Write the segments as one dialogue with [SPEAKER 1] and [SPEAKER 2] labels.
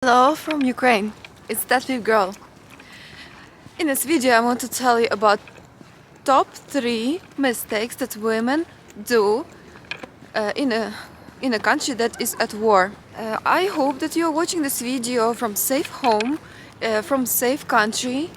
[SPEAKER 1] Hello from Ukraine, it's that Lviv girl. In this video I want to tell you about top 3 mistakes that women do in a country that is at war. I hope that you are watching this video from safe home, from safe country,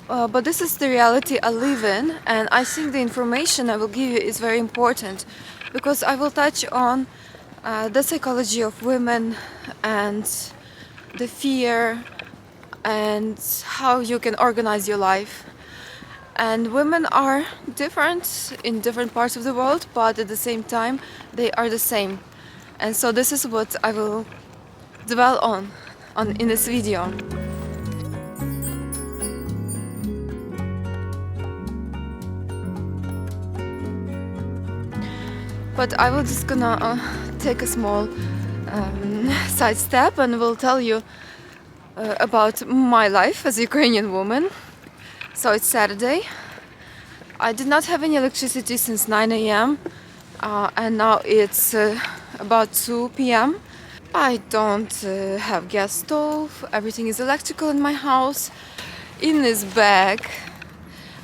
[SPEAKER 1] but this is the reality I live in, and I think the information I will give you is very important because I will touch on the psychology of women and the fear and how you can organize your life. And women are different in different parts of the world, but at the same time they are the same. And so this is what I will dwell on in this video. But I will just gonna take a small side step and will tell you about my life as a Ukrainian woman. So it's Saturday. I did not have any electricity since 9 a.m. And now it's about 2 p.m. I don't have gas stove. Everything is electrical in my house. In this bag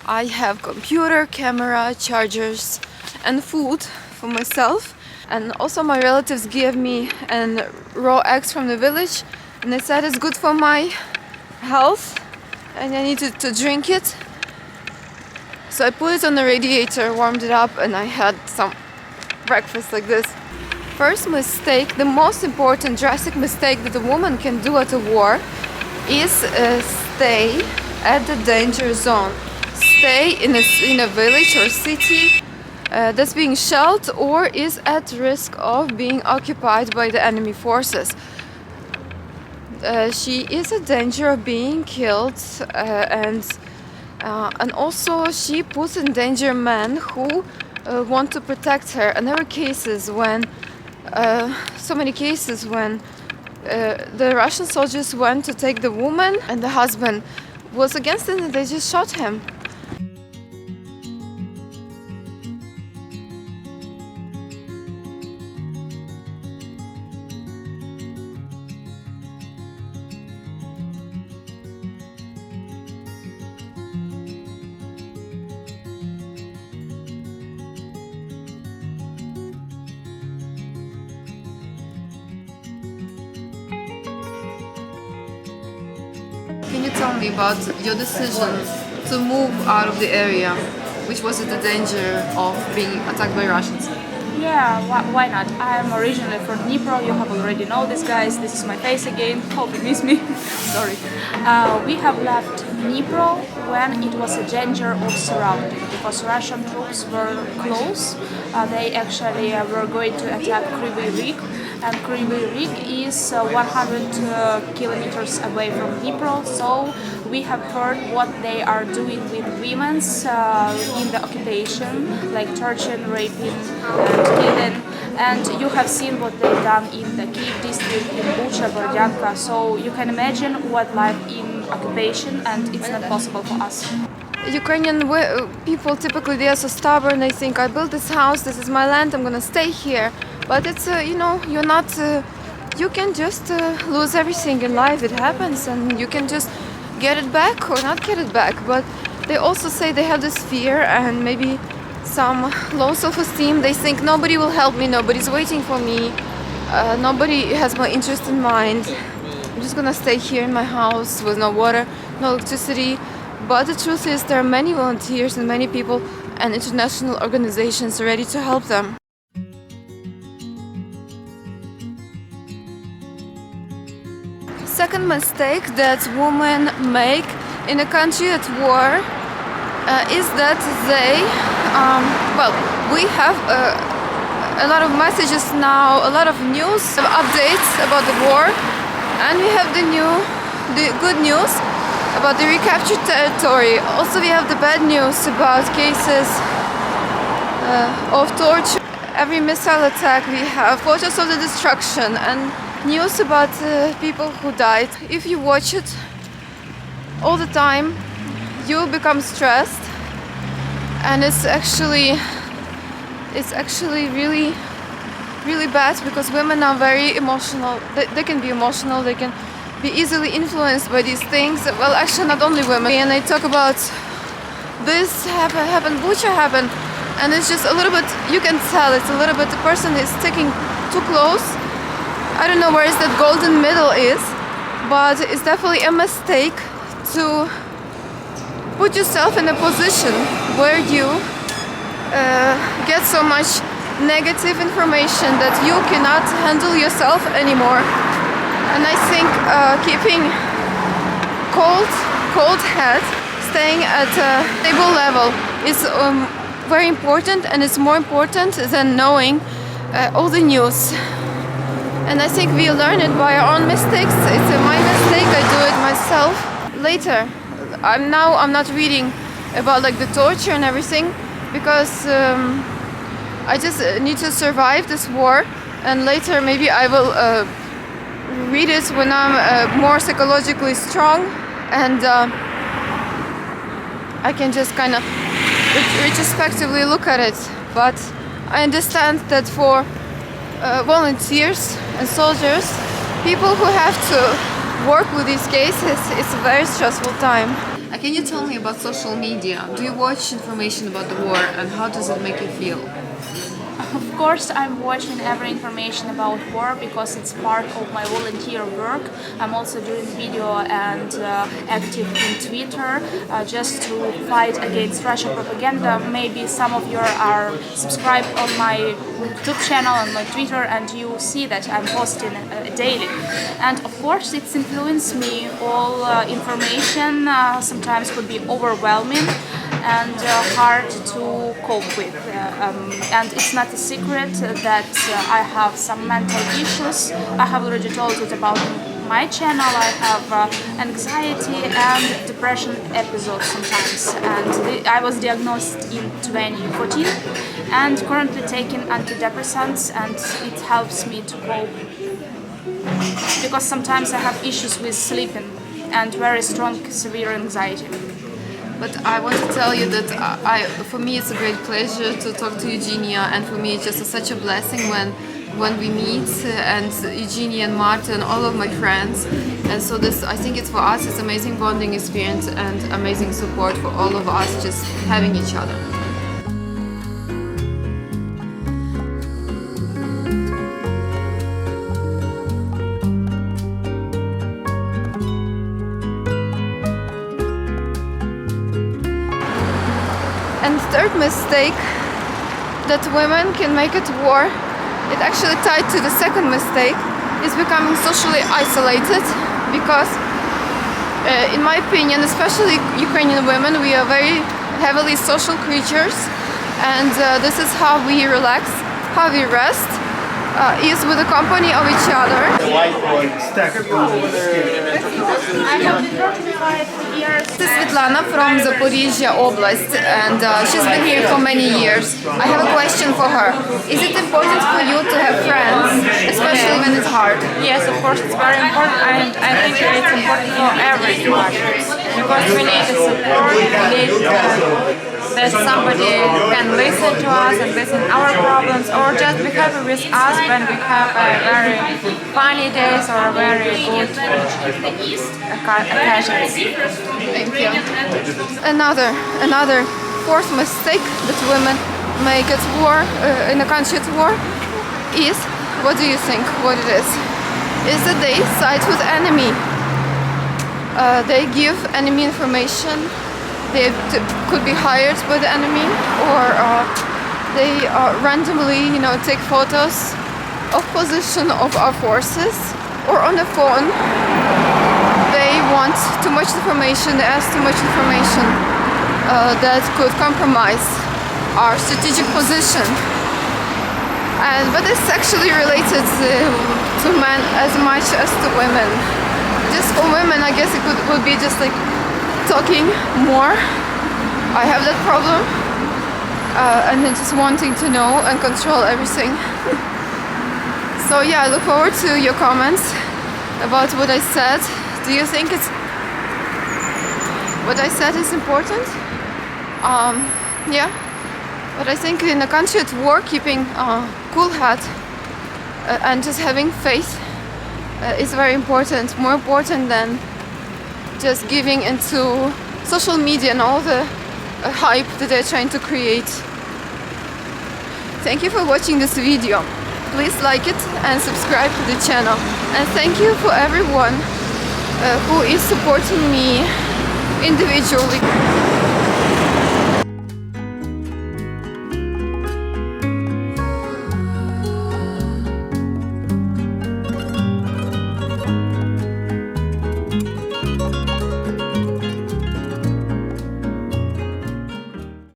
[SPEAKER 1] I have computer, camera, chargers and food for myself. And also my relatives gave me raw eggs from the village, and they said it's good for my health and I needed to drink it. So I put it on the radiator, warmed it up, and I had some breakfast like this. First mistake, the most important drastic mistake that a woman can do at a war is stay at the danger zone. Stay in a village or city that's being shelled or is at risk of being occupied by the enemy forces. She is in danger of being killed, and also she puts in danger men who want to protect her. And there were cases when, so many cases when the Russian soldiers went to take the woman and the husband was against it and they just shot him. Can you tell me about your decision to move out of the area, which was at the danger of being attacked by Russians?
[SPEAKER 2] Yeah, why not? I'm originally from Dnipro. You have already know this, guys. This is my face again. Hope you miss me. Sorry. We have left Dnipro when it was a danger of surrounding because Russian troops were close. They actually were going to attack Kryvyi Rih, and Kryvyi Rih is 100 kilometers away from Dnipro. So we have heard what they are doing with women in the occupation, like torturing, raping, and killing. And you have seen what they've done in the Kyiv district, in Bucha, Borodianka. So you can imagine what life in occupation, and it's not possible for us.
[SPEAKER 1] Ukrainian people typically, they are so stubborn. They think, I built this house, this is my land, I'm gonna stay here. But it's you're not. You can just lose everything in life. It happens, and you can just get it back or not get it back. But they also say they have this fear and maybe some low self-esteem. They think nobody will help me, nobody's waiting for me, nobody has my interest in mind. I'm just gonna stay here in my house with no water, no electricity. But the truth is there are many volunteers and many people and international organizations ready to help them. Second mistake that women make in a country at war is that they, we have a lot of messages now, a lot of news, updates about the war, and we have the good news about the recaptured territory. Also we have the bad news about cases of torture. Every missile attack we have photos of the destruction and news about people who died. If you watch it all the time, you become stressed, and it's actually really bad because women are very emotional. They can be emotional. They can be easily influenced by these things. Well, actually, not only women. And I talk about this happened, Bucha happened, and it's just a little bit. You can tell it's a little bit. The person is sticking too close. I don't know where is that golden middle is, but it's definitely a mistake to put yourself in a position where you get so much negative information that you cannot handle yourself anymore. And I think keeping cold head, staying at a stable level is very important, and it's more important than knowing all the news. And I think we learn it by our own mistakes. It's my mistake, I do it myself. Later, I'm not reading about like the torture and everything, because I just need to survive this war, and later maybe I will read it when I'm more psychologically strong, and I can just kind of retrospectively look at it. But I understand that for volunteers and soldiers, people who have to work with these cases, it's a very stressful time.
[SPEAKER 3] Can you tell me about social media? Do you watch information about the war, and how does it make you feel?
[SPEAKER 2] Of course, I'm watching every information about war because it's part of my volunteer work. I'm also doing video and active in Twitter just to fight against Russian propaganda. Maybe some of you are subscribed on my YouTube channel and my Twitter, and you see that I'm posting daily. And of course, it's influenced me. All information sometimes could be overwhelming and hard to cope with. And it's not a secret that I have some mental issues. I have already told it about my channel. I have anxiety and depression episodes sometimes. And I was diagnosed in 2014 and currently taking antidepressants, and it helps me to cope. Because sometimes I have issues with sleeping and very strong, severe anxiety.
[SPEAKER 3] But I want to tell you that for me it's a great pleasure to talk to Eugenia, and for me it's just such a blessing when we meet, and Eugenia and Martin, all of my friends. And so this, I think it's for us, it's amazing bonding experience and amazing support for all of us, just having each other.
[SPEAKER 1] And third mistake that women can make at war, it actually tied to the second mistake, is becoming socially isolated, because in my opinion, especially Ukrainian women, we are very heavily social creatures, and this is how we relax, how we rest, is with the company of each other.
[SPEAKER 2] I have been 35 years.
[SPEAKER 1] This is Svetlana from Zaporizhia Oblast, and she's been here for many years. I have a question for her. Is it important for you to have friends, especially when it's hard?
[SPEAKER 4] Yes, of course, it's very important, and I think it's important for everyone, because we need the support, we need that somebody can listen to us and listen our problems, or just be happy with us when we have very funny days or very good occasions.
[SPEAKER 1] Thank you. Another fourth mistake that women make at war, in a country at war, is, what do you think what it is? Is that they side with enemy. They give enemy information. They could be hired by the enemy, or they randomly, take photos of position of our forces, or on the phone. They want too much information. They ask too much information that could compromise our strategic position. But it's actually related to men as much as to women. Just for women, I guess it would be just like talking more. I have that problem, and then just wanting to know and control everything. So yeah, I look forward to your comments about what I said. Do you think what I said is important? Yeah, but I think in a country at war, keeping cool head and just having faith is very important, more important than just giving into social media and all the hype that they're trying to create. Thank you for watching this video. Please like it and subscribe to the channel. And thank you for everyone who is supporting me individually.